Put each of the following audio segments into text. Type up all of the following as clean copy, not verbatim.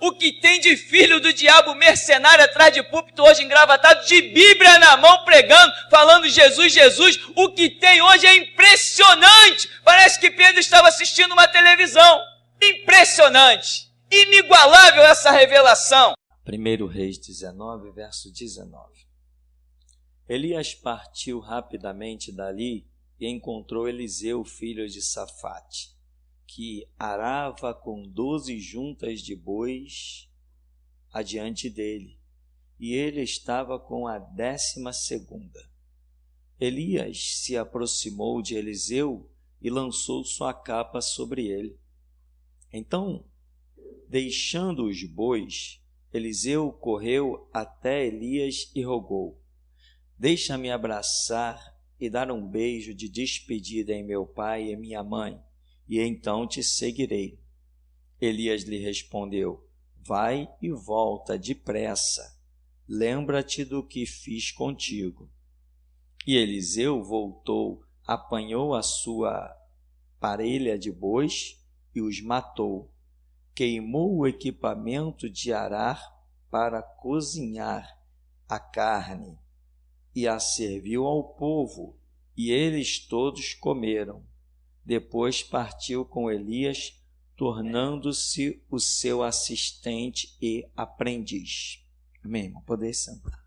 O que tem de filho do diabo mercenário atrás de púlpito hoje engravatado, de Bíblia na mão pregando, falando Jesus, Jesus. O que tem hoje é impressionante. Parece que Pedro estava assistindo uma televisão. Impressionante. Inigualável essa revelação. 1 Reis 19, verso 19. Elias partiu rapidamente dali e encontrou Eliseu, filho de Safate, que arava com 12 juntas de bois adiante dele, e ele estava com a 12ª. Elias se aproximou de Eliseu e lançou sua capa sobre ele. Então, deixando os bois, Eliseu correu até Elias e rogou: deixa-me abraçar e dar um beijo de despedida em meu pai e minha mãe, e então te seguirei. Elias lhe respondeu: vai e volta depressa, lembra-te do que fiz contigo. E Eliseu voltou, apanhou a sua parelha de bois e os matou. Queimou o equipamento de arar para cozinhar a carne e a serviu ao povo, e eles todos comeram. Depois partiu com Elias, tornando-se o seu assistente e aprendiz. Amém, irmão? Poder sentar.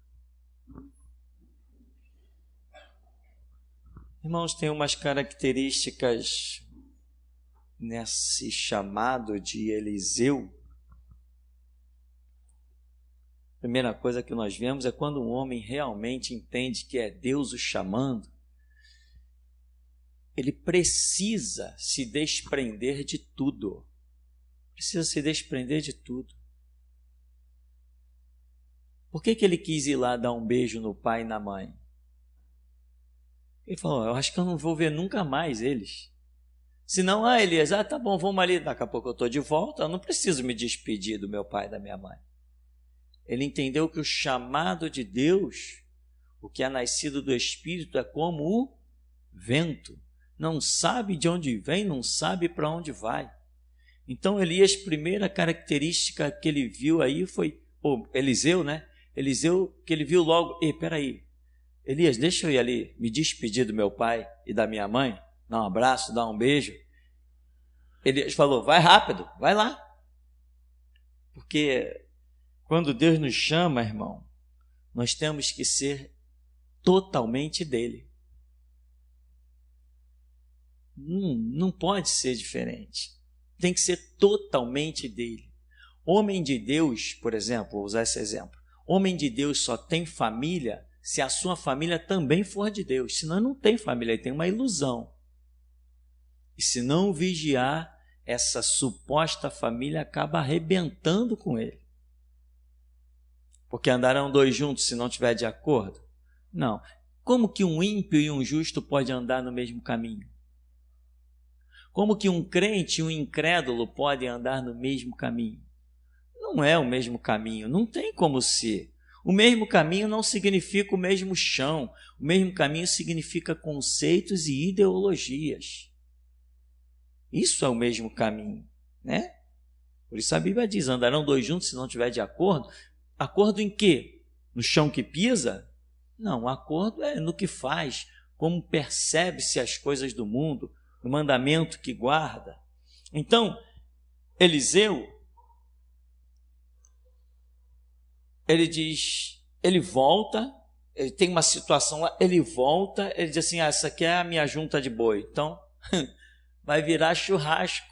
Irmãos, tem umas características nesse chamado de Eliseu. A primeira coisa que nós vemos é quando um homem realmente entende que é Deus o chamando, ele precisa se desprender de tudo. Precisa se desprender de tudo. Por que ele quis ir lá dar um beijo no pai e na mãe? Ele falou: eu acho que eu não vou ver nunca mais eles. Senão, Elias, tá bom, vamos ali, daqui a pouco eu estou de volta, eu não preciso me despedir do meu pai e da minha mãe. Ele entendeu que o chamado de Deus, o que é nascido do Espírito, é como o vento. Não sabe de onde vem, não sabe para onde vai. Então, Elias, primeira característica que ele viu aí foi, Eliseu, né? Eliseu, que ele viu logo: peraí, Elias, deixa eu ir ali me despedir do meu pai e da minha mãe, dar um abraço, dar um beijo. Elias falou: vai rápido, vai lá. Porque quando Deus nos chama, irmão, nós temos que ser totalmente dele. Não pode ser diferente. Tem que ser totalmente dele. Homem de Deus, por exemplo, vou usar esse exemplo. Homem de Deus só tem família se a sua família também for de Deus. Senão não tem família, ele tem uma ilusão. E se não vigiar, essa suposta família acaba arrebentando com ele. Porque andarão dois juntos se não tiver de acordo? Não. Como que um ímpio e um justo podem andar no mesmo caminho? Como que um crente e um incrédulo podem andar no mesmo caminho? Não é o mesmo caminho, não tem como ser. O mesmo caminho não significa o mesmo chão. O mesmo caminho significa conceitos e ideologias. Isso é o mesmo caminho, né? Por isso a Bíblia diz: andarão dois juntos se não tiver de acordo. Acordo em quê? No chão que pisa? Não, acordo é no que faz, como percebe-se as coisas do mundo, no mandamento que guarda. Então, Eliseu, ele diz, ele volta, ele tem uma situação lá, ele volta, ele diz assim: essa aqui é a minha junta de boi, então vai virar churrasco.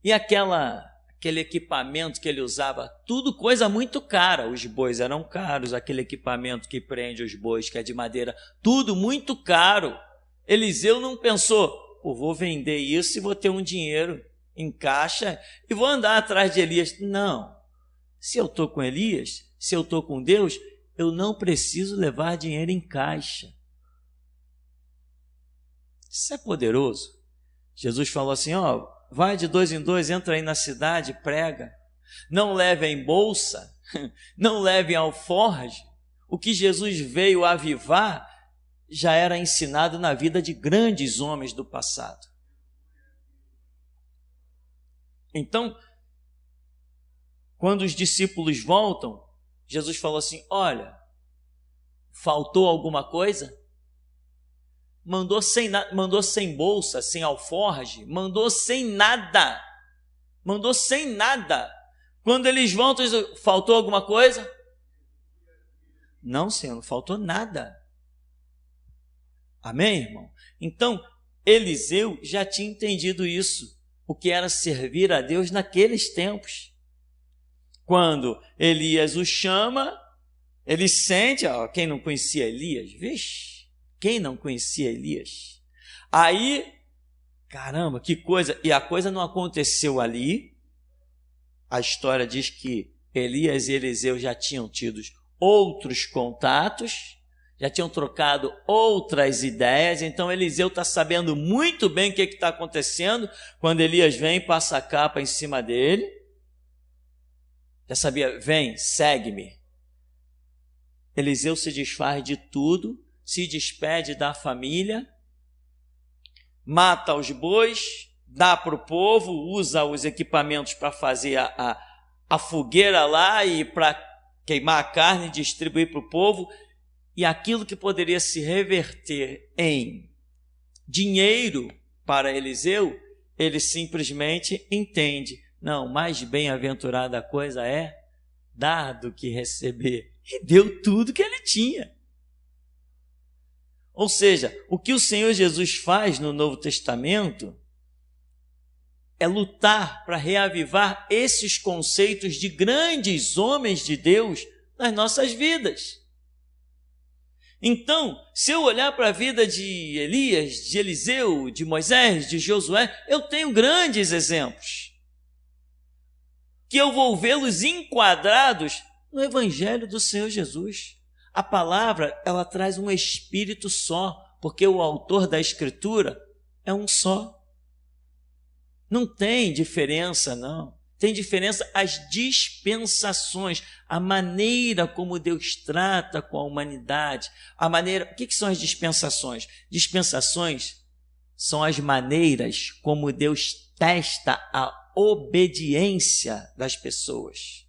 E aquele equipamento que ele usava, tudo coisa muito cara, os bois eram caros, aquele equipamento que prende os bois, que é de madeira, tudo muito caro. Eliseu não pensou: vou vender isso e vou ter um dinheiro em caixa e vou andar atrás de Elias. Não, se eu estou com Elias, se eu estou com Deus, eu não preciso levar dinheiro em caixa. Isso é poderoso. Jesus falou assim: vai de 2 em 2, entra aí na cidade, prega. Não levem bolsa, não levem alforje. O que Jesus veio avivar já era ensinado na vida de grandes homens do passado. Então, Quando os discípulos voltam, Jesus falou assim: olha, faltou alguma coisa? Mandou sem bolsa, sem alforge, mandou sem nada. Quando eles voltam, faltou alguma coisa? Não, Senhor, não faltou nada. Amém, irmão? Então, Eliseu já tinha entendido isso, o que era servir a Deus naqueles tempos. Quando Elias o chama, ele sente, quem não conhecia Elias? Vixe, quem não conhecia Elias? Aí, caramba, que coisa, e a coisa não aconteceu ali. A história diz que Elias e Eliseu já tinham tido outros contatos, já tinham trocado outras ideias, então Eliseu está sabendo muito bem o que está acontecendo, quando Elias vem e passa a capa em cima dele, já sabia, vem, segue-me. Eliseu se desfaz de tudo, se despede da família, mata os bois, dá para o povo, usa os equipamentos para fazer a fogueira lá e para queimar a carne e distribuir para o povo, e aquilo que poderia se reverter em dinheiro para Eliseu, ele simplesmente entende, não, mais bem-aventurada a coisa é dar do que receber, e deu tudo que ele tinha. Ou seja, o que o Senhor Jesus faz no Novo Testamento é lutar para reavivar esses conceitos de grandes homens de Deus nas nossas vidas. Então, se eu olhar para a vida de Elias, de Eliseu, de Moisés, de Josué, eu tenho grandes exemplos, que eu vou vê-los enquadrados no Evangelho do Senhor Jesus. A palavra, ela traz um espírito só, porque o autor da Escritura é um só. Não tem diferença, não. Tem diferença as dispensações, a maneira como Deus trata com a humanidade. O que são as dispensações? Dispensações são as maneiras como Deus testa a obediência das pessoas.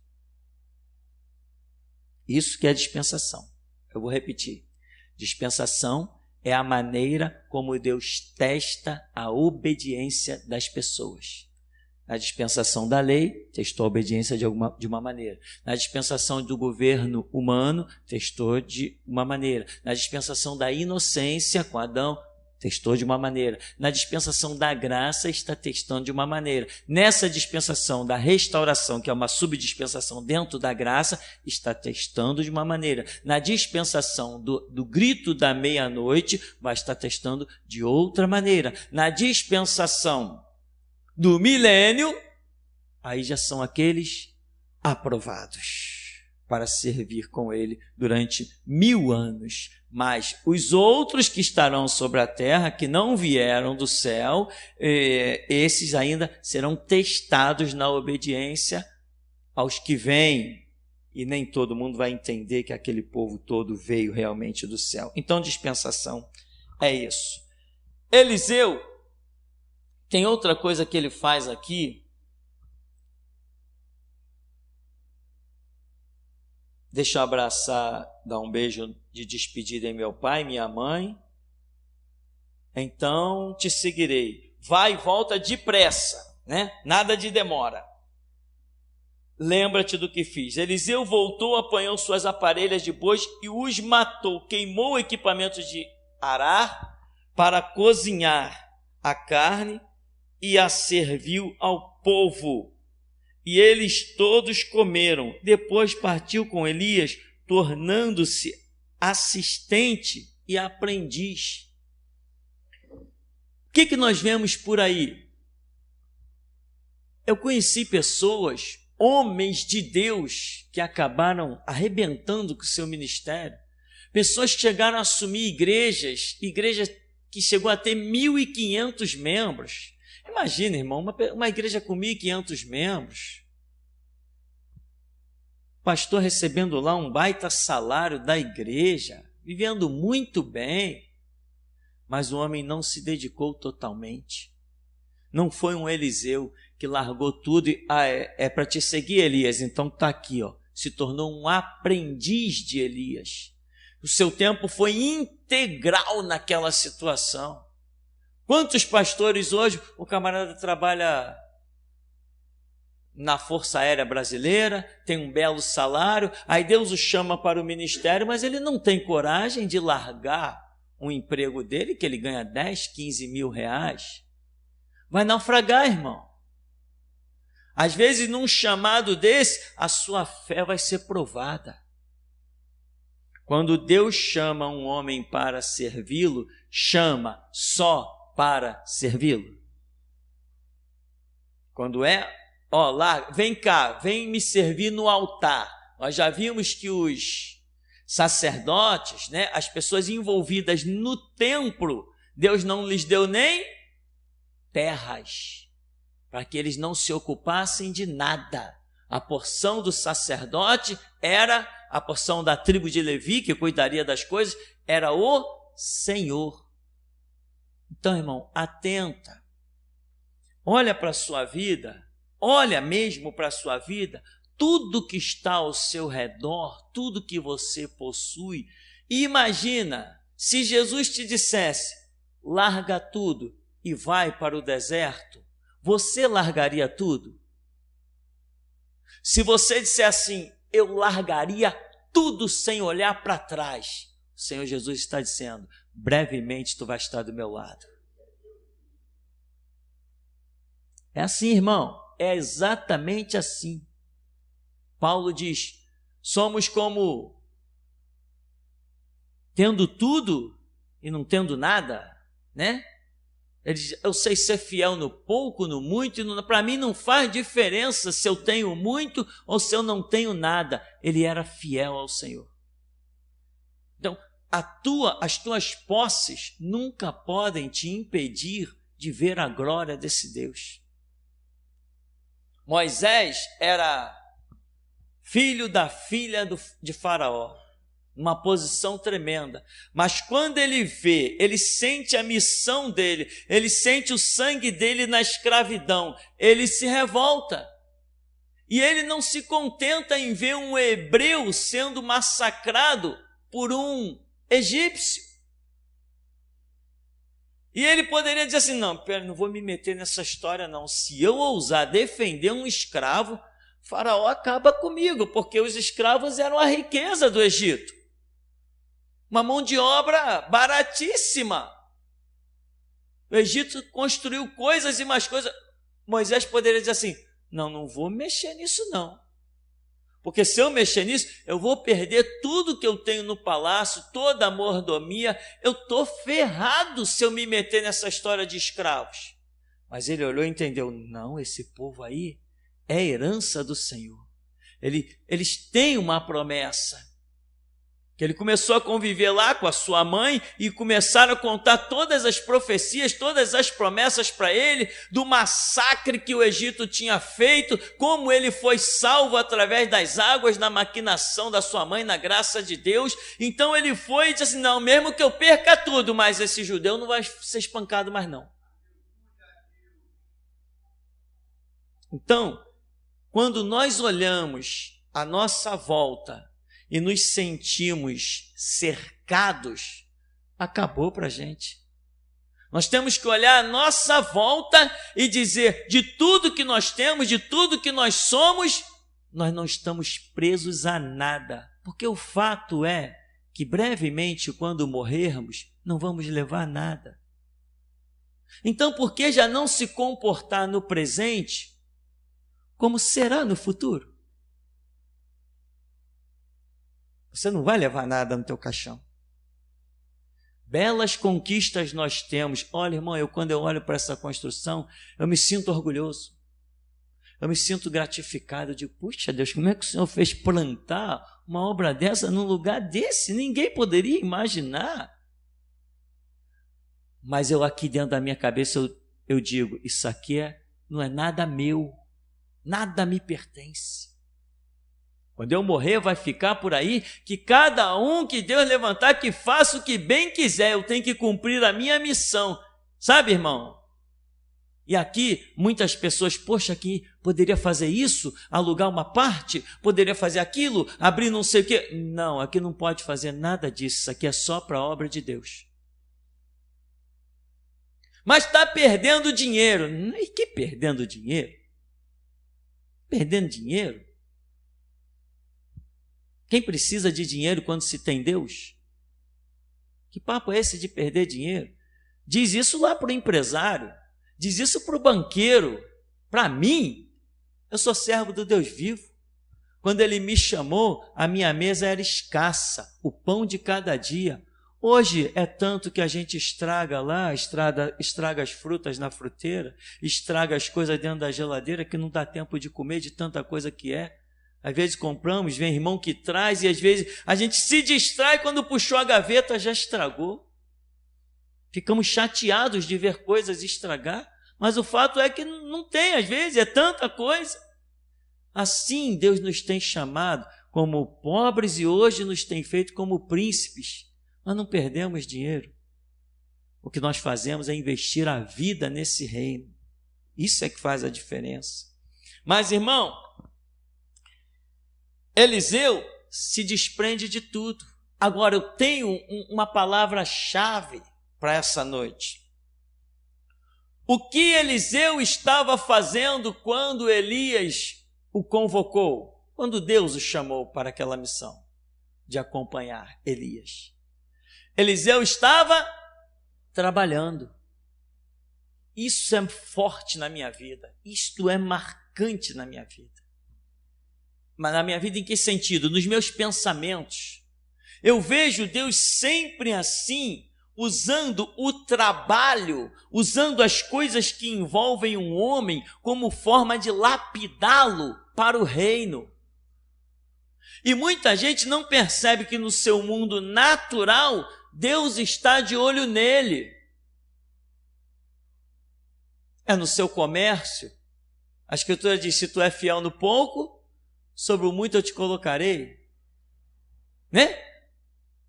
Isso que é dispensação. Eu vou repetir. Dispensação é a maneira como Deus testa a obediência das pessoas. Na dispensação da lei, testou a obediência de uma maneira. Na dispensação do governo humano, testou de uma maneira. Na dispensação da inocência, com Adão, testou de uma maneira. Na dispensação da graça, está testando de uma maneira. Nessa dispensação da restauração, que é uma subdispensação dentro da graça, está testando de uma maneira. Na dispensação do grito da meia-noite, vai estar testando de outra maneira. Na dispensação do milênio, aí já são aqueles aprovados para servir com ele durante 1000 anos. Mas os outros que estarão sobre a terra, que não vieram do céu, esses ainda serão testados na obediência aos que vêm. E nem todo mundo vai entender que aquele povo todo veio realmente do céu. Então, dispensação é isso. Eliseu, tem outra coisa que ele faz aqui. Deixa eu abraçar, dar um beijo de despedida em meu pai e minha mãe. Então te seguirei. Vai e volta depressa, né? Nada de demora. Lembra-te do que fiz. Eliseu voltou, apanhou suas aparelhas de bois e os matou. Queimou o equipamento de arar para cozinhar a carne e a serviu ao povo. E eles todos comeram. Depois partiu com Elias, tornando-se assistente e aprendiz. O que nós vemos por aí? Eu conheci pessoas, homens de Deus, que acabaram arrebentando com o seu ministério. Pessoas que chegaram a assumir igrejas que chegou a ter 1.500 membros. Imagina, irmão, uma igreja com 1.500 membros. Pastor recebendo lá um baita salário da igreja, vivendo muito bem, mas o homem não se dedicou totalmente. Não foi um Eliseu que largou tudo e é para te seguir, Elias. Então está aqui, ó, se tornou um aprendiz de Elias. O seu tempo foi integral naquela situação. Quantos pastores hoje, o camarada trabalha na Força Aérea Brasileira, tem um belo salário, aí Deus o chama para o ministério, mas ele não tem coragem de largar um emprego dele, que ele ganha 10, 15 mil reais. Vai naufragar, irmão. Às vezes, num chamado desse, a sua fé vai ser provada. Quando Deus chama um homem para servi-lo, chama só para servi-lo. Quando lá, vem cá, vem me servir no altar. Nós já vimos que os sacerdotes, né, as pessoas envolvidas no templo, Deus não lhes deu nem terras, para que eles não se ocupassem de nada. A porção do sacerdote era, a porção da tribo de Levi, que cuidaria das coisas, era o Senhor. Então, irmão, atenta. Olha para a sua vida, olha mesmo para a sua vida, tudo que está ao seu redor, tudo que você possui. E imagina, se Jesus te dissesse, larga tudo e vai para o deserto, você largaria tudo? Se você disser assim, eu largaria tudo sem olhar para trás, o Senhor Jesus está dizendo, brevemente tu vai estar do meu lado. É assim, irmão, é exatamente assim. Paulo diz, somos como tendo tudo e não tendo nada, né? Ele diz, eu sei ser fiel no pouco, no muito, e para mim não faz diferença se eu tenho muito ou se eu não tenho nada. Ele era fiel ao Senhor. Então, as tuas posses nunca podem te impedir de ver a glória desse Deus. Moisés era filho da filha de Faraó, uma posição tremenda, mas quando ele vê, ele sente a missão dele, ele sente o sangue dele na escravidão, ele se revolta, e ele não se contenta em ver um hebreu sendo massacrado por um egípcio, e ele poderia dizer assim, não vou me meter nessa história não, se eu ousar defender um escravo, Faraó acaba comigo, porque os escravos eram a riqueza do Egito. Uma mão de obra baratíssima. O Egito construiu coisas e mais coisas. Moisés poderia dizer assim, não vou mexer nisso não. Porque se eu mexer nisso, eu vou perder tudo que eu tenho no palácio, toda a mordomia. Eu estou ferrado se eu me meter nessa história de escravos. Mas ele olhou e entendeu, não, esse povo aí é herança do Senhor. Eles têm uma promessa. Que ele começou a conviver lá com a sua mãe e começaram a contar todas as profecias, todas as promessas para ele, do massacre que o Egito tinha feito, como ele foi salvo através das águas, na maquinação da sua mãe, na graça de Deus. Então ele foi e disse assim, não, mesmo que eu perca tudo, mas esse judeu não vai ser espancado mais não. Então, quando nós olhamos à nossa volta e nos sentimos cercados, acabou para a gente. Nós temos que olhar à nossa volta e dizer, de tudo que nós temos, de tudo que nós somos, nós não estamos presos a nada. Porque o fato é que brevemente, quando morrermos, não vamos levar nada. Então, por que já não se comportar no presente como será no futuro? Você não vai levar nada no teu caixão. Belas conquistas nós temos. Olha, irmão, quando eu olho para essa construção, eu me sinto orgulhoso. Eu me sinto gratificado. Eu digo, puxa Deus, como é que o Senhor fez plantar uma obra dessa num lugar desse? Ninguém poderia imaginar. Mas eu aqui dentro da minha cabeça, eu digo, isso aqui não é nada meu. Nada me pertence. Quando eu morrer, vai ficar por aí que cada um que Deus levantar, que faça o que bem quiser, eu tenho que cumprir a minha missão. Sabe, irmão? E aqui muitas pessoas, poxa, aqui poderia fazer isso, alugar uma parte, poderia fazer aquilo, abrir não sei o quê. Não, aqui não pode fazer nada disso, isso aqui é só para a obra de Deus. Mas está perdendo dinheiro. E que perdendo dinheiro? Perdendo dinheiro? Quem precisa de dinheiro quando se tem Deus? Que papo é esse de perder dinheiro? Diz isso lá para o empresário, diz isso para o banqueiro. Para mim, eu sou servo do Deus vivo. Quando ele me chamou, a minha mesa era escassa, o pão de cada dia. Hoje é tanto que a gente estraga lá, estraga as frutas na fruteira, estraga as coisas dentro da geladeira que não dá tempo de comer de tanta coisa que é. Às vezes compramos, vem irmão que traz e às vezes a gente se distrai, quando puxou a gaveta já estragou. Ficamos chateados de ver coisas estragar, mas o fato é que não tem, às vezes, é tanta coisa. Assim Deus nos tem chamado como pobres e hoje nos tem feito como príncipes. Nós não perdemos dinheiro. O que nós fazemos é investir a vida nesse reino. Isso é que faz a diferença. Mas, irmão, Eliseu se desprende de tudo. Agora, eu tenho uma palavra-chave para essa noite. O que Eliseu estava fazendo quando Elias o convocou? Quando Deus o chamou para aquela missão de acompanhar Elias. Eliseu estava trabalhando. Isso é forte na minha vida. Isto é marcante na minha vida. Mas na minha vida em que sentido? Nos meus pensamentos. Eu vejo Deus sempre assim, usando o trabalho, usando as coisas que envolvem um homem como forma de lapidá-lo para o reino. E muita gente não percebe que no seu mundo natural, Deus está de olho nele. É no seu comércio. A Escritura diz, se tu é fiel no pouco, sobre o muito eu te colocarei. Né?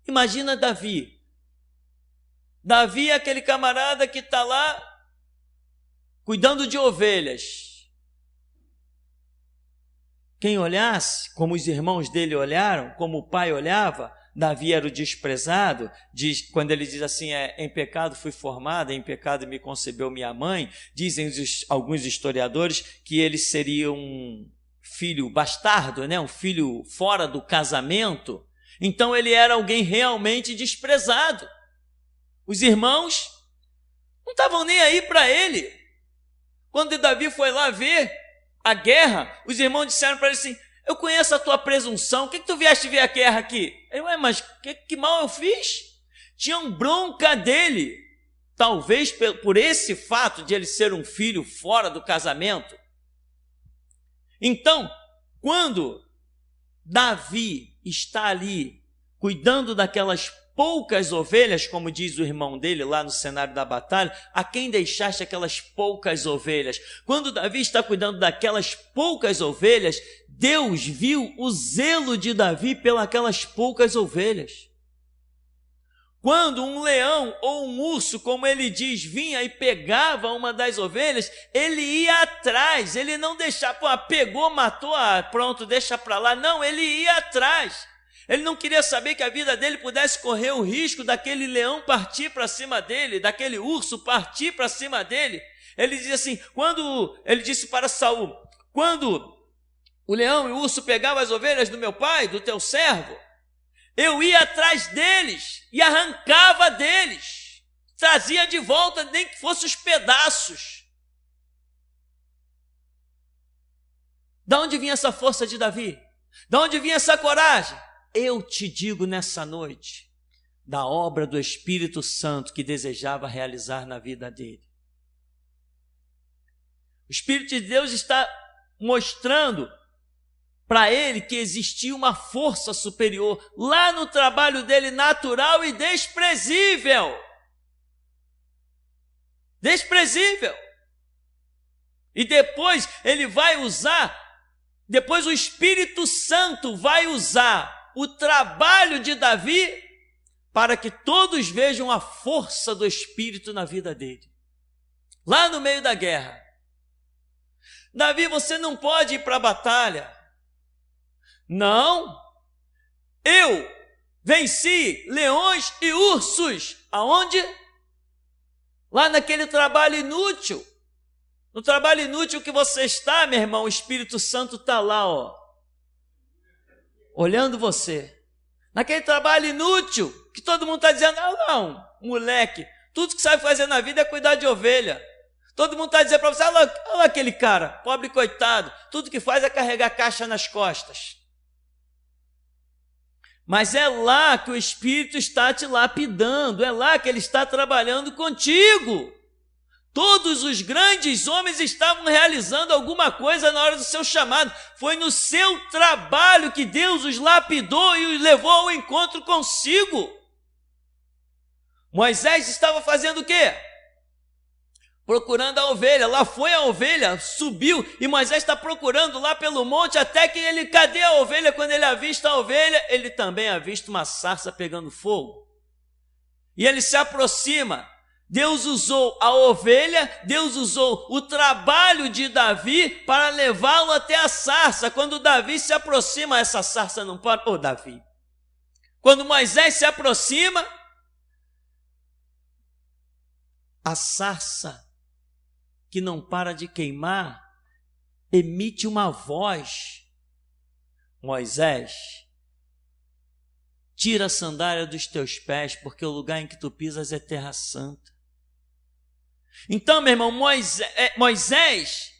Imagina Davi. Davi é aquele camarada que está lá cuidando de ovelhas. Quem olhasse, como os irmãos dele olharam, como o pai olhava, Davi era o desprezado. Quando ele diz assim, em pecado fui formado, em pecado me concebeu minha mãe, dizem alguns historiadores que ele seria um filho bastardo, né? Um filho fora do casamento. Então ele era alguém realmente desprezado. Os irmãos não estavam nem aí para ele. Quando Davi foi lá ver a guerra, os irmãos disseram para ele assim, eu conheço a tua presunção, o que tu vieste ver a guerra aqui? Ele, mas que mal eu fiz? Tinham bronca dele, talvez por esse fato de ele ser um filho fora do casamento. Então, quando Davi está ali, cuidando daquelas poucas ovelhas, como diz o irmão dele lá no cenário da batalha, a quem deixaste aquelas poucas ovelhas? Quando Davi está cuidando daquelas poucas ovelhas, Deus viu o zelo de Davi pelas poucas ovelhas. Quando um leão ou um urso, como ele diz, vinha e pegava uma das ovelhas, ele ia atrás, ele não deixava, pegou, matou, pronto, deixa para lá. Não, ele ia atrás. Ele não queria saber que a vida dele pudesse correr o risco daquele leão partir para cima dele, daquele urso partir para cima dele. Ele diz assim, ele disse para Saul, quando o leão e o urso pegavam as ovelhas do meu pai, do teu servo, eu ia atrás deles e arrancava deles, trazia de volta, nem que fossem os pedaços. Da onde vinha essa força de Davi? Da onde vinha essa coragem? Eu te digo nessa noite, da obra do Espírito Santo que desejava realizar na vida dele. O Espírito de Deus está mostrando para ele que existia uma força superior lá no trabalho dele, natural e desprezível. Desprezível. E depois ele vai usar, depois o Espírito Santo vai usar o trabalho de Davi para que todos vejam a força do Espírito na vida dele. lá no meio da guerra. Davi, você não pode ir para a batalha. Não, eu venci leões e ursos. Aonde? Lá naquele trabalho inútil. No trabalho inútil que você está, meu irmão, o Espírito Santo está lá, ó, olhando você. Naquele trabalho inútil, que todo mundo está dizendo, não, moleque, tudo que sabe fazer na vida é cuidar de ovelha. Todo mundo está dizendo para você, olha lá aquele cara, pobre coitado, tudo que faz é carregar caixa nas costas. Mas é lá que o Espírito está te lapidando, é lá que ele está trabalhando contigo. Todos os grandes homens estavam realizando alguma coisa na hora do seu chamado. Foi no seu trabalho que Deus os lapidou e os levou ao encontro consigo. Moisés estava fazendo o quê? Procurando a ovelha. Lá foi a ovelha, subiu, e Moisés está procurando lá pelo monte, até que ele, cadê a ovelha? Quando ele avista a ovelha, ele também avista uma sarça pegando fogo. E ele se aproxima. Deus usou a ovelha, Deus usou o trabalho de Davi para levá-lo até a sarça. Quando Davi se aproxima, essa sarça não para. Davi. Quando Moisés se aproxima, a sarça que não para de queimar emite uma voz. Moisés, tira a sandália dos teus pés, porque o lugar em que tu pisas é terra santa. Então, meu irmão, Moisés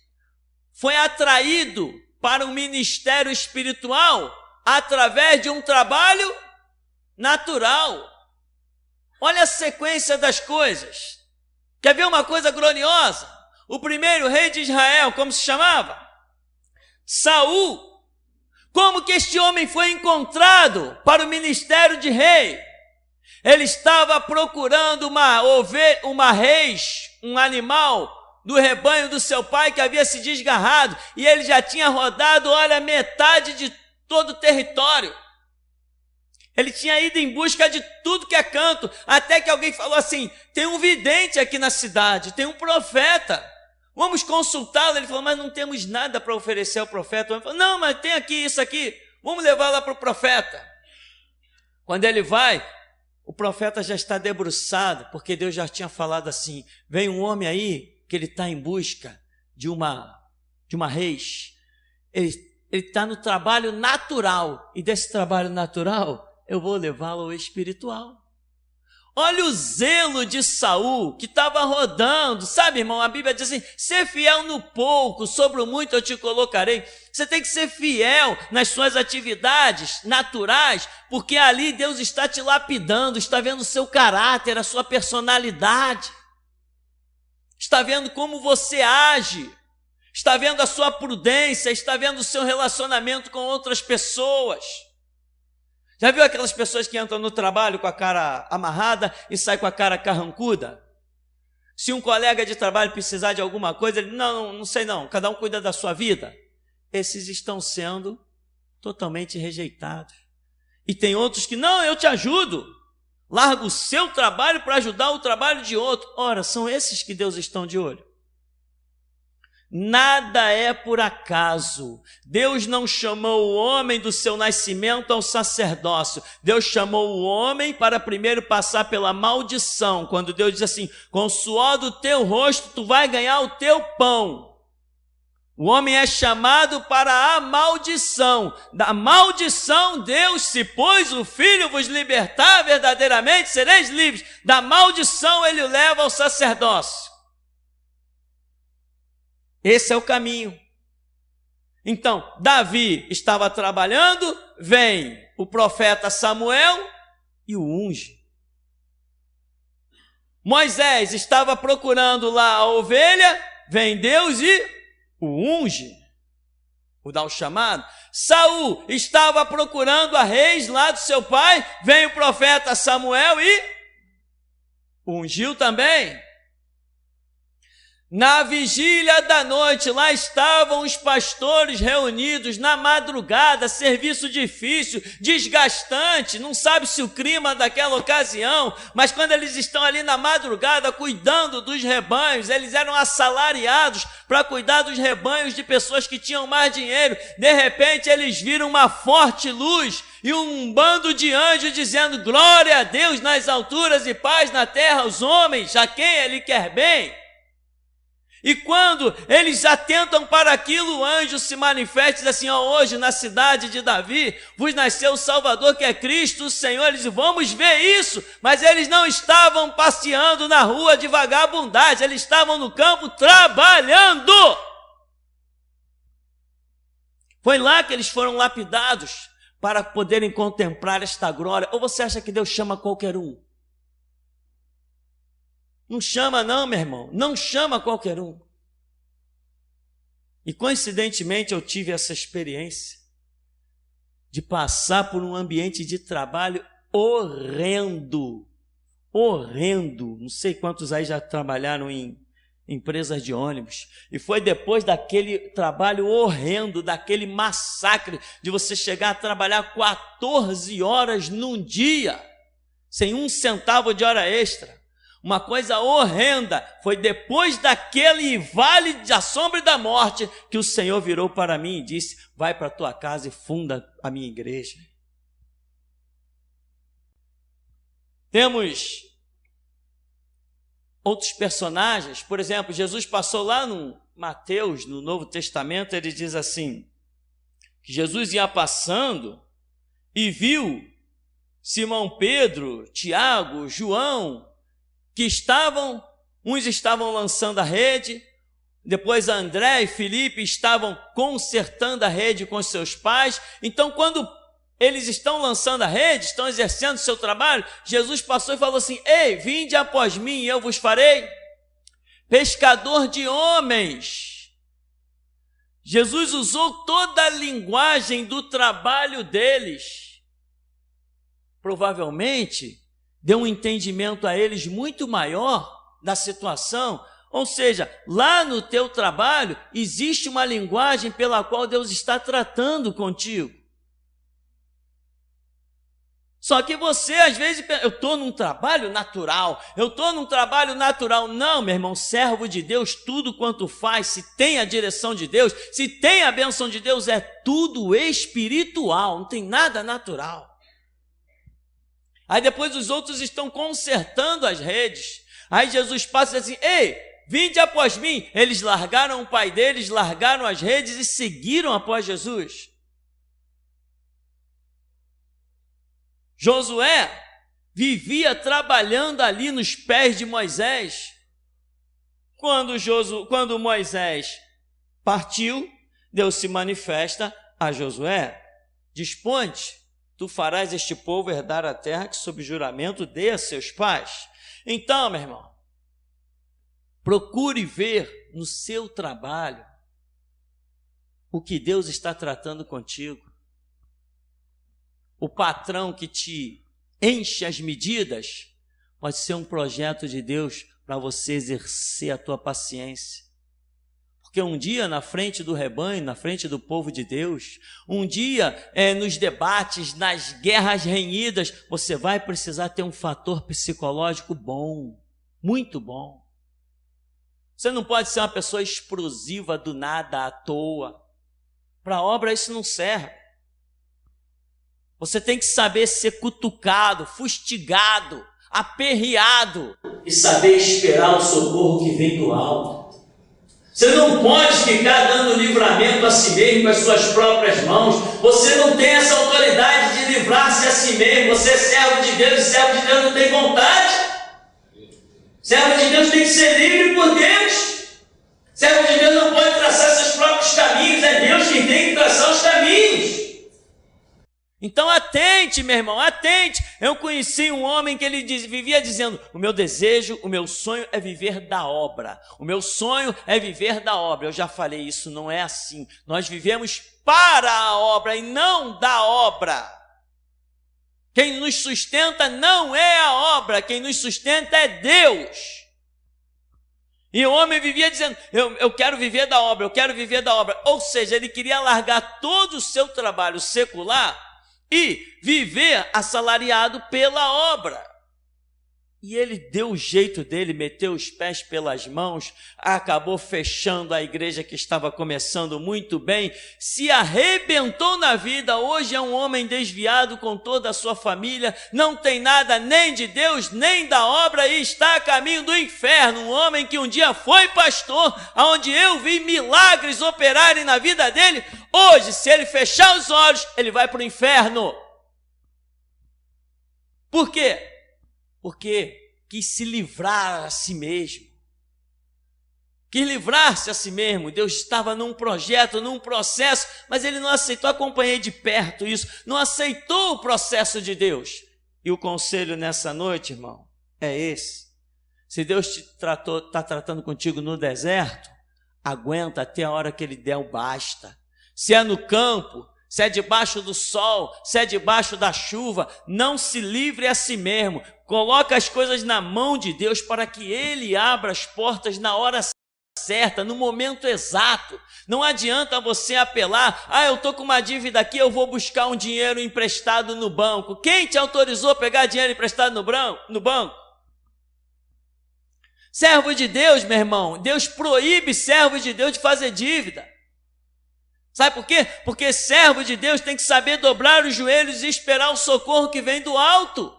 foi atraído para um ministério espiritual através de um trabalho natural. Olha a sequência das coisas. Quer ver uma coisa gloriosa? O primeiro rei de Israel, como se chamava? Saul. Como que este homem foi encontrado para o ministério de rei? Ele estava procurando uma reis, um animal do rebanho do seu pai que havia se desgarrado, e ele já tinha rodado, olha, metade de todo o território. Ele tinha ido em busca de tudo que é canto, até que alguém falou assim, tem um vidente aqui na cidade, tem um profeta, vamos consultá-lo. Ele falou, mas não temos nada para oferecer ao profeta. Ele falou, não, mas tem aqui isso aqui, vamos levar lá para o profeta. Quando ele vai, o profeta já está debruçado, porque Deus já tinha falado assim, vem um homem aí, que ele está em busca de uma reis. Ele está no trabalho natural, e desse trabalho natural, eu vou levá-lo ao espiritual. Olha o zelo de Saul, que estava rodando, sabe, irmão, a Bíblia diz assim, ser fiel no pouco, sobre o muito eu te colocarei. Você tem que ser fiel nas suas atividades naturais, porque ali Deus está te lapidando, está vendo o seu caráter, a sua personalidade, está vendo como você age, está vendo a sua prudência, está vendo o seu relacionamento com outras pessoas. Já viu aquelas pessoas que entram no trabalho com a cara amarrada e saem com a cara carrancuda? Se um colega de trabalho precisar de alguma coisa, ele, não sei não, cada um cuida da sua vida. Esses estão sendo totalmente rejeitados. E tem outros que, não, eu te ajudo. Larga o seu trabalho para ajudar o trabalho de outro. Ora, são esses que Deus está de olho. Nada é por acaso. Deus não chamou o homem do seu nascimento ao sacerdócio. Deus chamou o homem para primeiro passar pela maldição. Quando Deus diz assim, com o suor do teu rosto tu vai ganhar o teu pão. O homem é chamado para a maldição. Da maldição Deus, se pois o Filho vos libertar, verdadeiramente sereis livres. Da maldição ele o leva ao sacerdócio. Esse é o caminho. Então, Davi estava trabalhando, vem o profeta Samuel e o unge. Moisés estava procurando lá a ovelha, vem Deus e o unge, o dá o chamado. Saul estava procurando a reis lá do seu pai, vem o profeta Samuel e ungiu também. Na vigília da noite, lá estavam os pastores reunidos na madrugada, serviço difícil, desgastante, não sabe se o clima daquela ocasião, mas quando eles estão ali na madrugada cuidando dos rebanhos, eles eram assalariados para cuidar dos rebanhos de pessoas que tinham mais dinheiro. De repente eles viram uma forte luz e um bando de anjos dizendo: glória a Deus nas alturas e paz na terra aos homens, a quem Ele quer bem. E quando eles atentam para aquilo, o anjo se manifesta e diz assim: hoje na cidade de Davi vos nasceu o Salvador, que é Cristo o Senhor. Eles dizem: vamos ver isso. Mas eles não estavam passeando na rua de vagabundagem, eles estavam no campo trabalhando. Foi lá que eles foram lapidados para poderem contemplar esta glória. Ou você acha que Deus chama qualquer um? Não chama não, meu irmão, não chama qualquer um. E coincidentemente eu tive essa experiência de passar por um ambiente de trabalho horrendo, não sei quantos aí já trabalharam em empresas de ônibus, e foi depois daquele trabalho horrendo, daquele massacre, de você chegar a trabalhar 14 horas num dia, sem um centavo de hora extra. Uma coisa horrenda. Foi depois daquele vale da sombra e da morte que o Senhor virou para mim e disse: vai para a tua casa e funda a minha igreja. Temos outros personagens. Por exemplo, Jesus passou lá no Mateus, no Novo Testamento, ele diz assim, que Jesus ia passando e viu Simão Pedro, Tiago, João, que uns estavam lançando a rede, depois André e Filipe estavam consertando a rede com seus pais. Então, quando eles estão lançando a rede, estão exercendo o seu trabalho, Jesus passou e falou assim: ei, vinde após mim e eu vos farei pescador de homens. Jesus usou toda a linguagem do trabalho deles. Provavelmente deu um entendimento a eles muito maior da situação. Ou seja, lá no teu trabalho existe uma linguagem pela qual Deus está tratando contigo. Só que você às vezes pensa: eu estou num trabalho natural, Não, meu irmão, servo de Deus, tudo quanto faz, se tem a direção de Deus, se tem a bênção de Deus, é tudo espiritual, não tem nada natural. Aí depois os outros estão consertando as redes. Aí Jesus passa e diz assim: ei, vinde após mim. Eles largaram o pai deles, largaram as redes e seguiram após Jesus. Josué vivia trabalhando ali nos pés de Moisés. Quando Moisés partiu, Deus se manifesta a Josué: dispõe-te, tu farás este povo herdar a terra que sob juramento dê a seus pais. Então, meu irmão, procure ver no seu trabalho o que Deus está tratando contigo. O patrão que te enche as medidas pode ser um projeto de Deus para você exercer a tua paciência. Porque um dia na frente do rebanho, na frente do povo de Deus, um dia nos debates, nas guerras renhidas, você vai precisar ter um fator psicológico bom, muito bom. Você não pode ser uma pessoa explosiva do nada, à toa. Para a obra isso não serve. Você tem que saber ser cutucado, fustigado, aperreado e saber esperar o socorro que vem do alto. Você não pode ficar dando livramento a si mesmo com as suas próprias mãos. Você não tem essa autoridade de livrar-se a si mesmo. Você é servo de Deus, e servo de Deus não tem vontade. Servo de Deus tem que ser livre por Deus. Servo de Deus não pode traçar seus próprios caminhos. É Deus quem tem que traçar os caminhos. Então atente, meu irmão, atente. Eu conheci um homem que ele vivia dizendo: o meu desejo, o meu sonho é viver da obra. O meu sonho é viver da obra. Eu já falei, isso não é assim. Nós vivemos para a obra e não da obra. Quem nos sustenta não é a obra, quem nos sustenta é Deus. E o homem vivia dizendo, eu quero viver da obra, eu quero viver da obra. Ou seja, ele queria largar todo o seu trabalho secular e viver assalariado pela obra. E ele deu o jeito dele, meteu os pés pelas mãos, acabou fechando a igreja que estava começando muito bem, se arrebentou na vida, hoje é um homem desviado com toda a sua família, não tem nada nem de Deus, nem da obra e está a caminho do inferno. Um homem que um dia foi pastor, onde eu vi milagres operarem na vida dele, hoje, se ele fechar os olhos, ele vai para o inferno. Por quê? Porque quis se livrar a si mesmo. Quis livrar-se a si mesmo. Deus estava num projeto, num processo, mas ele não aceitou. Acompanhei de perto isso. Não aceitou o processo de Deus. E o conselho nessa noite, irmão, é esse. Se Deus está tratando contigo no deserto, aguenta até a hora que ele der o basta. Se é no campo, se é debaixo do sol, se é debaixo da chuva, não se livre a si mesmo. Coloca as coisas na mão de Deus para que Ele abra as portas na hora certa, no momento exato. Não adianta você apelar, eu estou com uma dívida aqui, eu vou buscar um dinheiro emprestado no banco. Quem te autorizou a pegar dinheiro emprestado no banco? Servo de Deus, meu irmão, Deus proíbe servos de Deus de fazer dívida. Sabe por quê? Porque servo de Deus tem que saber dobrar os joelhos e esperar o socorro que vem do alto.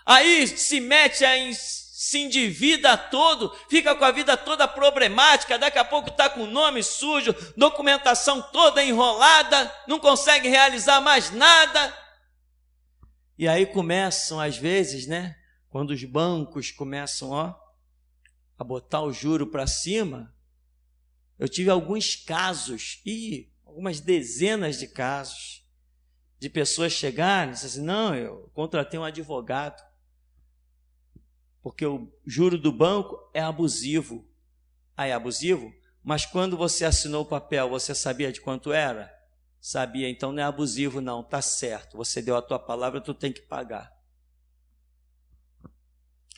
Aí se mete, se endivida todo, fica com a vida toda problemática, daqui a pouco está com o nome sujo, documentação toda enrolada, não consegue realizar mais nada. E aí começam, às vezes, quando os bancos começam a botar o juro para cima, eu tive alguns casos, algumas dezenas de casos, de pessoas chegarem e dizer assim, não, eu contratei um advogado, porque o juro do banco é abusivo. É abusivo? Mas quando você assinou o papel, você sabia de quanto era? Sabia, então não é abusivo não, está certo, você deu a tua palavra, tu tem que pagar.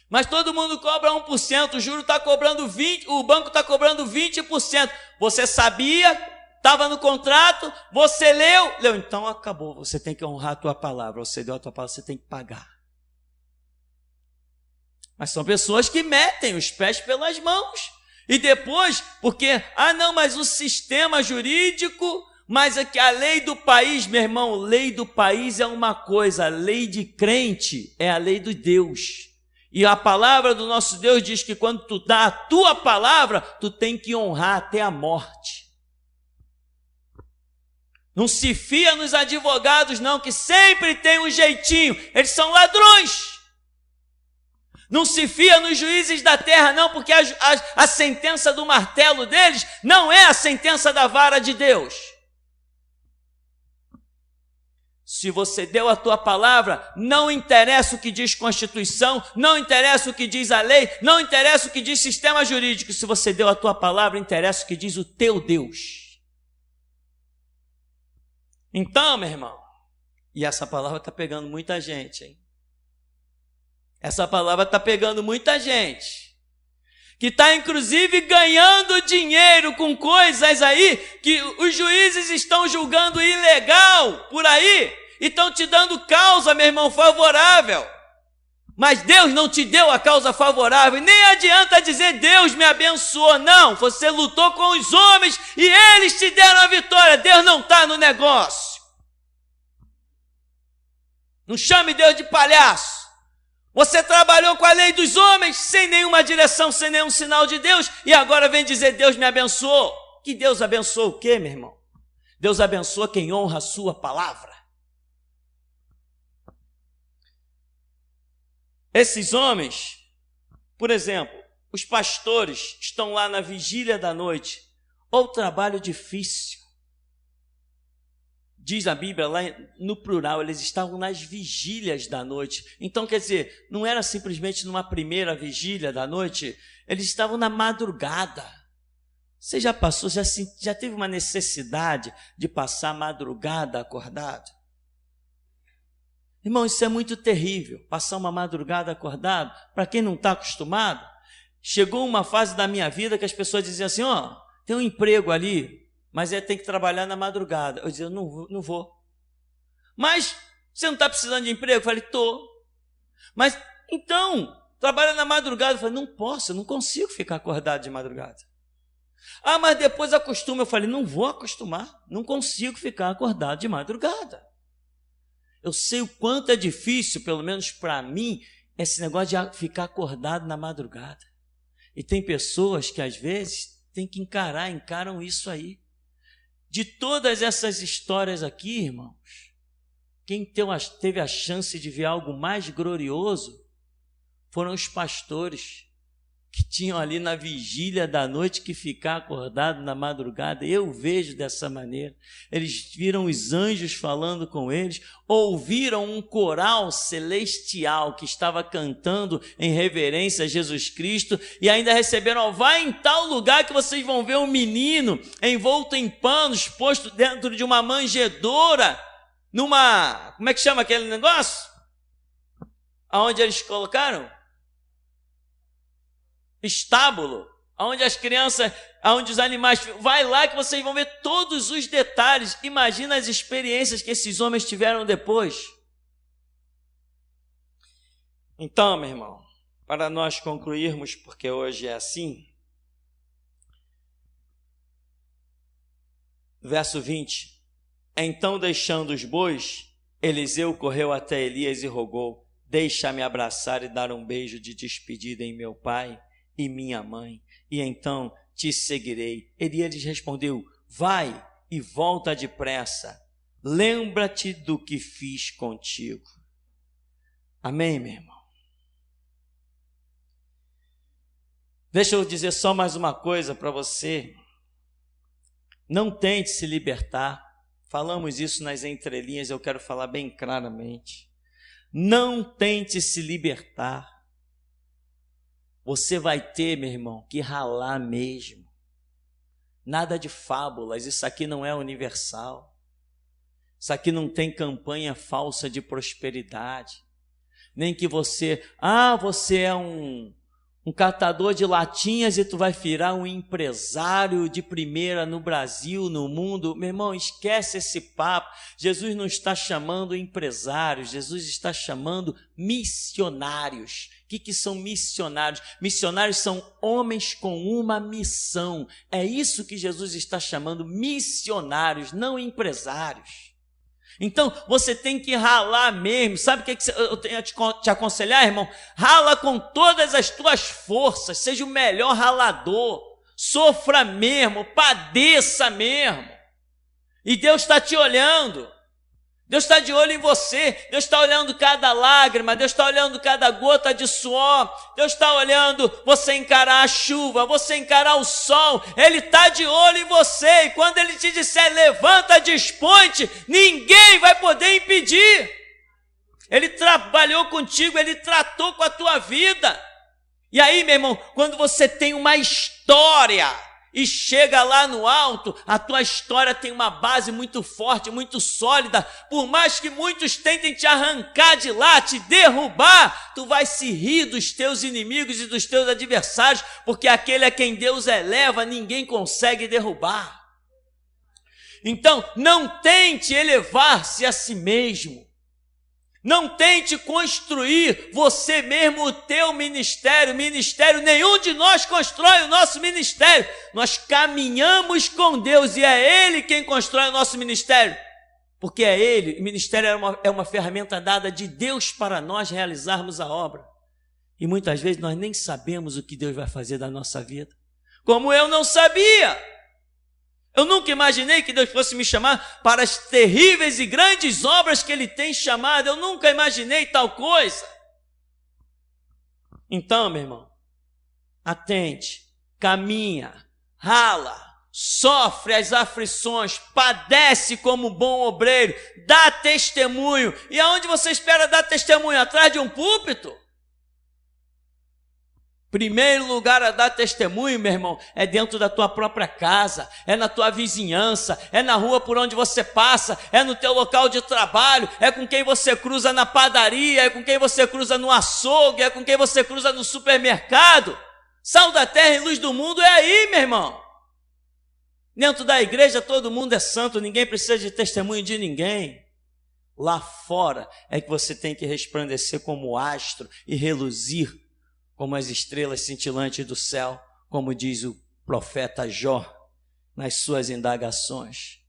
Mas todo mundo cobra 1%, o juro está cobrando 20%, o banco está cobrando 20%. Você sabia, estava no contrato, você leu, então acabou, você tem que honrar a tua palavra, você deu a tua palavra, você tem que pagar. Mas são pessoas que metem os pés pelas mãos. E depois, porque, não, mas o sistema jurídico, mas é que a lei do país, meu irmão, lei do país é uma coisa, a lei de crente é a lei de Deus. E a palavra do nosso Deus diz que quando tu dá a tua palavra, tu tem que honrar até a morte. Não se fia nos advogados não, que sempre tem um jeitinho, eles são ladrões. Não se fia nos juízes da terra não, porque a sentença do martelo deles não é a sentença da vara de Deus. Se você deu a tua palavra, não interessa o que diz Constituição, não interessa o que diz a lei, não interessa o que diz sistema jurídico. Se você deu a tua palavra, interessa o que diz o teu Deus. Então, meu irmão, e essa palavra está pegando muita gente, hein? Essa palavra está pegando muita gente, que está inclusive ganhando dinheiro com coisas aí que os juízes estão julgando ilegal por aí, e estão te dando causa, meu irmão, favorável. Mas Deus não te deu a causa favorável, nem adianta dizer Deus me abençoou, não, você lutou com os homens e eles te deram a vitória, Deus não está no negócio. Não chame Deus de palhaço. Você trabalhou com a lei dos homens, sem nenhuma direção, sem nenhum sinal de Deus, e agora vem dizer Deus me abençoou. Que Deus abençoa o quê, meu irmão? Deus abençoa quem honra a sua palavra. Esses homens, por exemplo, os pastores estão lá na vigília da noite, ou trabalho difícil. Diz a Bíblia lá no plural, eles estavam nas vigílias da noite. Então, quer dizer, não era simplesmente numa primeira vigília da noite, eles estavam na madrugada. Você já passou, já teve uma necessidade de passar a madrugada acordado? Irmão, isso é muito terrível, passar uma madrugada acordado, para quem não está acostumado. chegou uma fase da minha vida que as pessoas diziam assim, ó, tem um emprego ali, mas tem que trabalhar na madrugada. Eu dizia, não vou. Mas você não está precisando de emprego? Eu falei, estou. Mas então, trabalha na madrugada. Eu falei, não posso, eu não consigo ficar acordado de madrugada. Ah, mas depois acostuma. Eu falei, não vou acostumar, não consigo ficar acordado de madrugada. Eu sei o quanto é difícil, pelo menos para mim, esse negócio de ficar acordado na madrugada. E tem pessoas que às vezes têm que encaram isso aí. De todas essas histórias aqui, irmãos, quem teve a chance de ver algo mais glorioso foram os pastores que tinham ali na vigília da noite que ficar acordado na madrugada. Eu vejo dessa maneira. Eles viram os anjos falando com eles, ouviram um coral celestial que estava cantando em reverência a Jesus Cristo e ainda receberam, ó, vai em tal lugar que vocês vão ver um menino envolto em panos, posto dentro de uma manjedoura, numa, como é que chama aquele negócio? Aonde eles colocaram? Estábulo, onde as crianças, onde os animais, vai lá que vocês vão ver todos os detalhes. Imagina as experiências que esses homens tiveram depois. Então, meu irmão, para nós concluirmos, porque hoje é assim, verso 20, então deixando os bois, Eliseu correu até Elias e rogou, deixa-me abraçar e dar um beijo de despedida em meu pai e minha mãe, e então te seguirei. Elias lhes respondeu, vai e volta depressa, lembra-te do que fiz contigo. Amém, meu irmão? Deixa eu dizer só mais uma coisa para você. Não tente se libertar. Falamos isso nas entrelinhas, eu quero falar bem claramente. Não tente se libertar. Você vai ter, meu irmão, que ralar mesmo. Nada de fábulas, isso aqui não é universal. Isso aqui não tem campanha falsa de prosperidade. Nem que você é um catador de latinhas e tu vai virar um empresário de primeira no Brasil, no mundo. Meu irmão, esquece esse papo. Jesus não está chamando empresários, Jesus está chamando missionários. O que são missionários? Missionários são homens com uma missão. É isso que Jesus está chamando missionários, não empresários. Então, você tem que ralar mesmo. Sabe o que eu tenho a te aconselhar, irmão? Rala com todas as tuas forças, seja o melhor ralador, sofra mesmo, padeça mesmo. E Deus está te olhando. Deus está de olho em você, Deus está olhando cada lágrima, Deus está olhando cada gota de suor, Deus está olhando você encarar a chuva, você encarar o sol, Ele está de olho em você, e quando Ele te disser levanta, dispõe-te, ninguém vai poder impedir. Ele trabalhou contigo, Ele tratou com a tua vida. E aí, meu irmão, quando você tem uma história e chega lá no alto, a tua história tem uma base muito forte, muito sólida. Por mais que muitos tentem te arrancar de lá, te derrubar, tu vai se rir dos teus inimigos e dos teus adversários, porque aquele a quem Deus eleva, ninguém consegue derrubar. Então, não tente elevar-se a si mesmo. Não tente construir você mesmo o teu ministério. Ministério, nenhum de nós constrói o nosso ministério. Nós caminhamos com Deus e é Ele quem constrói o nosso ministério. Porque é Ele, o ministério é uma ferramenta dada de Deus para nós realizarmos a obra. E muitas vezes nós nem sabemos o que Deus vai fazer da nossa vida. Como eu não sabia. Eu nunca imaginei que Deus fosse me chamar para as terríveis e grandes obras que Ele tem chamado. Eu nunca imaginei tal coisa. Então, meu irmão, atente, caminha, rala, sofre as aflições, padece como bom obreiro, dá testemunho. E aonde você espera dar testemunho? Atrás de um púlpito? Primeiro lugar a dar testemunho, meu irmão, é dentro da tua própria casa, é na tua vizinhança, é na rua por onde você passa, é no teu local de trabalho, é com quem você cruza na padaria, é com quem você cruza no açougue, é com quem você cruza no supermercado. Sal da terra e luz do mundo é aí, meu irmão. Dentro da igreja todo mundo é santo, ninguém precisa de testemunho de ninguém. Lá fora é que você tem que resplandecer como astro e reluzir como as estrelas cintilantes do céu, como diz o profeta Jó nas suas indagações.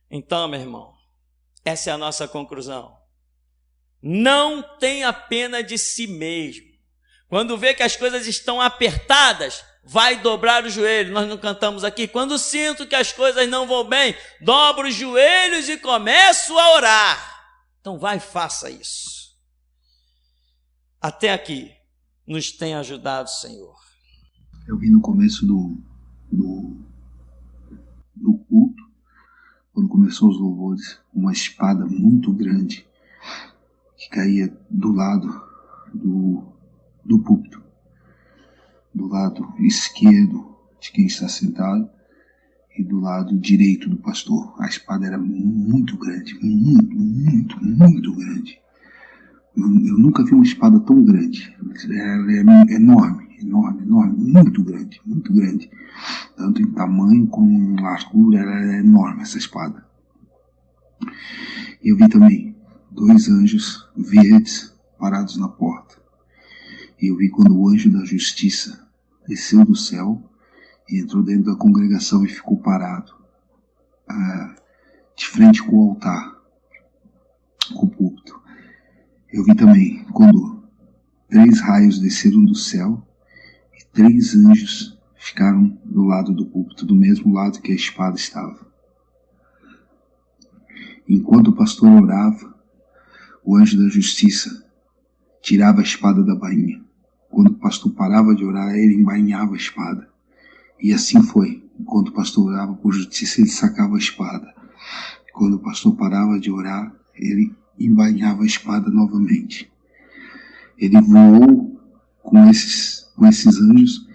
Então, meu irmão, essa é a nossa conclusão. Não tenha pena de si mesmo. Quando vê que as coisas estão apertadas, vai dobrar o joelho. Nós não cantamos aqui. Quando sinto que as coisas não vão bem, dobro os joelhos e começo a orar. Então vai e faça isso. Até aqui nos tem ajudado, Senhor. Eu vi no começo do culto, quando começou os louvores, uma espada muito grande que caía do lado do púlpito, do lado esquerdo de quem está sentado e do lado direito do pastor. A espada era muito grande, muito grande. Eu nunca vi uma espada tão grande. Ela é enorme, muito grande. Tanto em tamanho como em largura, ela é enorme, essa espada. Eu vi também 2 anjos verdes parados na porta. E eu vi quando o anjo da justiça desceu do céu e entrou dentro da congregação e ficou parado de frente com o altar, com o púlpito. Eu vi também quando 3 raios desceram do céu e 3 anjos ficaram do lado do púlpito, do mesmo lado que a espada estava. Enquanto o pastor orava, o anjo da justiça tirava a espada da bainha. Quando o pastor parava de orar, ele embainhava a espada. E assim foi. Enquanto o pastor orava por justiça, ele sacava a espada. Quando o pastor parava de orar, ele embainhava a espada novamente. Ele voou com esses anjos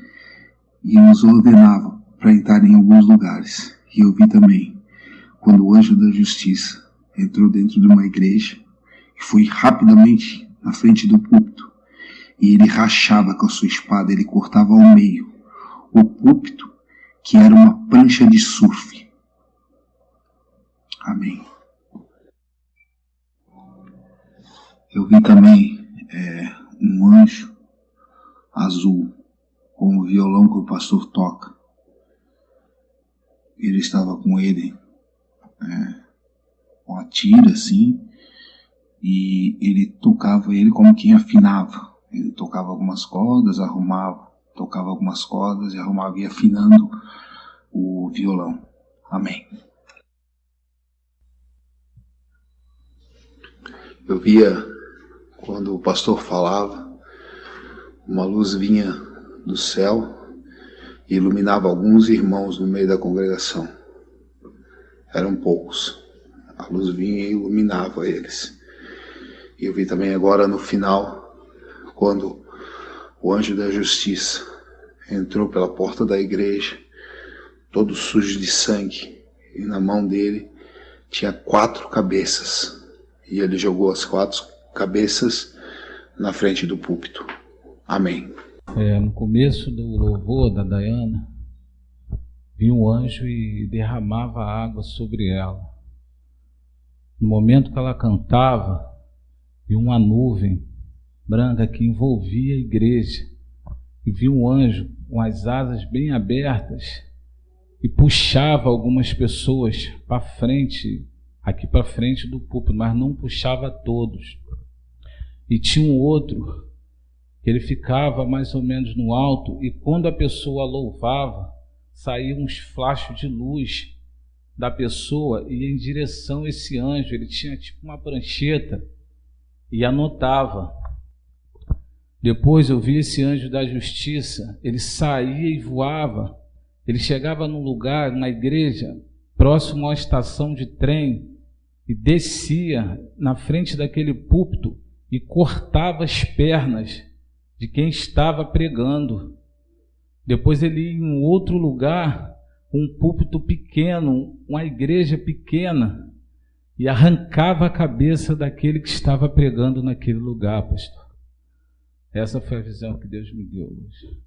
e nos ordenava para entrar em alguns lugares. E eu vi também quando o anjo da justiça entrou dentro de uma igreja e foi rapidamente na frente do púlpito. E ele rachava com a sua espada, ele cortava ao meio o púlpito, que era uma prancha de surf. Amém. Eu vi também um anjo azul, com o violão que o pastor toca. Ele estava com ele, com a tira assim, e ele tocava ele como quem afinava. Ele tocava algumas cordas, arrumava, tocava algumas cordas e arrumava e afinando o violão. Amém. Eu via, quando o pastor falava, uma luz vinha do céu e iluminava alguns irmãos no meio da congregação. Eram poucos. A luz vinha e iluminava eles. E eu vi também agora no final, quando o anjo da justiça entrou pela porta da igreja, todo sujo de sangue, e na mão dele tinha 4 cabeças, e ele jogou as 4 cabeças na frente do púlpito. Amém. No começo do louvor da Dayana, vi um anjo e derramava água sobre ela. No momento que ela cantava, vi uma nuvem branca que envolvia a igreja, e vi um anjo com as asas bem abertas e puxava algumas pessoas para frente, aqui para frente do púlpito, mas não puxava todos. E tinha um outro que ele ficava mais ou menos no alto, e quando a pessoa louvava, saíam uns flashos de luz da pessoa e ia em direção a esse anjo. Ele tinha tipo uma prancheta e anotava. Depois eu vi esse anjo da justiça, ele saía e voava, ele chegava num lugar, na igreja, próximo à estação de trem, e descia na frente daquele púlpito e cortava as pernas de quem estava pregando. Depois ele ia em um outro lugar, um púlpito pequeno, uma igreja pequena, e arrancava a cabeça daquele que estava pregando naquele lugar, pastor. Essa foi a visão que Deus me deu hoje.